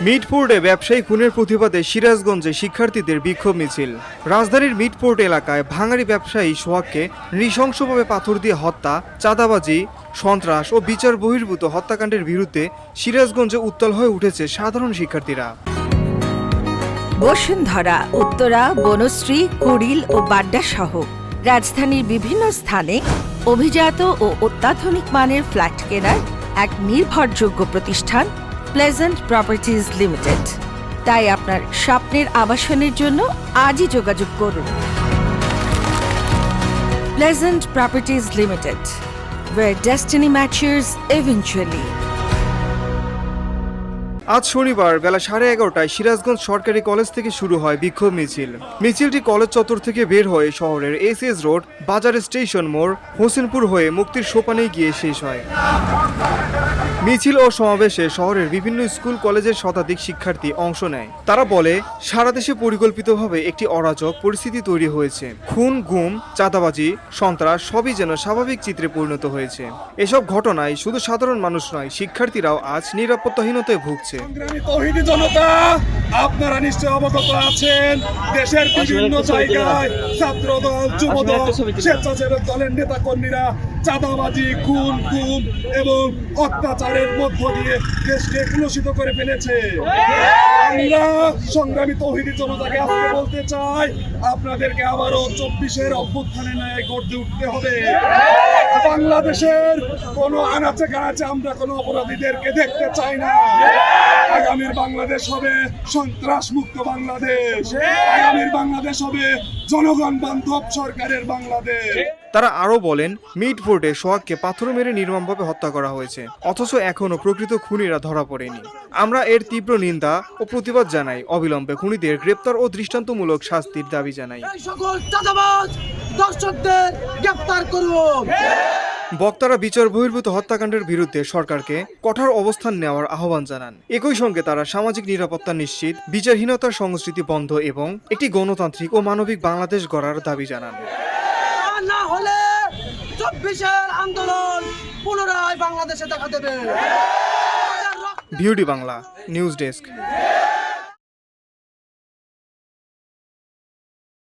মিটফোর্ডে ব্যবসায়ী খুনের প্রতিবাদে সিরাজগঞ্জে শিক্ষার্থীদের বিক্ষোভ মিছিল। রাজধানীর মিটফোর্ড এলাকায় ভাঙাড়ি ব্যবসায়ী সোহাগকে নৃশংসভাবে পাথর দিয়ে হত্যা, চাঁদাবাজি, সন্ত্রাস ও বিচার বহির্ভূত হত্যাকাণ্ডের বিরুদ্ধে সিরাজগঞ্জে উত্তাল হয়ে উঠেছে সাধারণ শিক্ষার্থীরা। বসুন্ধরা, উত্তরা, বনশ্রী, কুড়িল ও বাড্ডা সহ রাজধানীর বিভিন্ন স্থানে অভিজাত ও অত্যাধুনিক মানের ফ্ল্যাট কেনার এক নির্ভরযোগ্য প্রতিষ্ঠান প্লেজেন্ট প্রপার্টিজ লিমিটেড। তাই আপনার স্বপ্নের আবাসনের জন্য আজই যোগাযোগ করুন। Pleasant properties limited, where destiny matches eventually. আজ শনিবার বেলা 11:30টায় সিরাজগঞ্জ সরকারি কলেজ থেকে শুরু হয় বিক্ষোভ মিছিল। মিছিলটি কলেজ চত্বর থেকে বের হয়ে শহরের এসএস রোড, বাজার স্টেশন মোড়, হোসেনপুর হয়ে মুক্তির সোপানে গিয়ে শেষ হয়। মিছিল ও সমাবেশে শহরের বিভিন্ন স্কুল কলেজের শতাধিক শিক্ষার্থী অংশ নেয়। তারা বলে, সারা দেশে পরিকল্পিতভাবে একটি অরাজক পরিস্থিতি তৈরি হয়েছে। খুন, গুম, চাঁদাবাজি, সন্ত্রাস সবই যেন স্বাভাবিক চিত্রে পরিণত হয়েছে। এসব ঘটনায় শুধু সাধারণ মানুষ নয়, শিক্ষার্থীরাও আজ নিরাপত্তাহীনতায় ভুগছে। তৌহিদি জনতা, আপনারা নিশ্চয় অবগত আছেন, দেশের বিভিন্ন জায়গায় ছাত্রদল, যুবদল, স্বেচ্ছাসেবক দলের নেতা কর্মীরা চাঁদাবাজি, খুন, গুম এবং অত্যাচারের মধ্য দিয়ে দেশকে কলুষিত করে ফেলেছে। আমরা সংগ্রামী তৌহিদি জনতাকে আজকে বলতে চাই, আপনাদেরকে আবারও 24-এর অভ্যুত্থানের ন্যায় গড়ে উঠতে হবে। বাংলাদেশের কোনো আনাচে কানাচে আমরা কোনো অপরাধীদেরকে দেখতে চাই না। আগামীর বাংলাদেশ হবে সন্ত্রাস মুক্ত বাংলাদেশ। আগামীর বাংলাদেশ হবে জনগণ বান্ধব সরকারের বাংলাদেশ। তারা আরও বলেন, মিটফোর্ডে সোহাগকে পাথর মেরে নির্মমভাবে হত্যা করা হয়েছে, অথচ এখনও প্রকৃত খুনিরা ধরা পড়েনি। আমরা এর তীব্র নিন্দা ও প্রতিবাদ জানাই। অবিলম্বে খুনিদের গ্রেপ্তার ও দৃষ্টান্তমূলক শাস্তির দাবি জানাই। সকল চাঁদাবাজ দর্শকদের গ্রেপ্তার করুন। বক্তারা বিচার বহির্ভূত হত্যাকাণ্ডের বিরুদ্ধে সরকারকে কঠোর অবস্থান নেওয়ার আহ্বান জানান। একই সঙ্গে তারা সামাজিক নিরাপত্তা নিশ্চিত, বিচারহীনতার সংস্কৃতি বন্ধ এবং একটি গণতান্ত্রিক ও মানবিক বাংলাদেশ গড়ার দাবি জানান। না হলে 24-এর আন্দোলন পুনরায় বাংলাদেশে দেখা দেবে। Beauty Bangla news desk.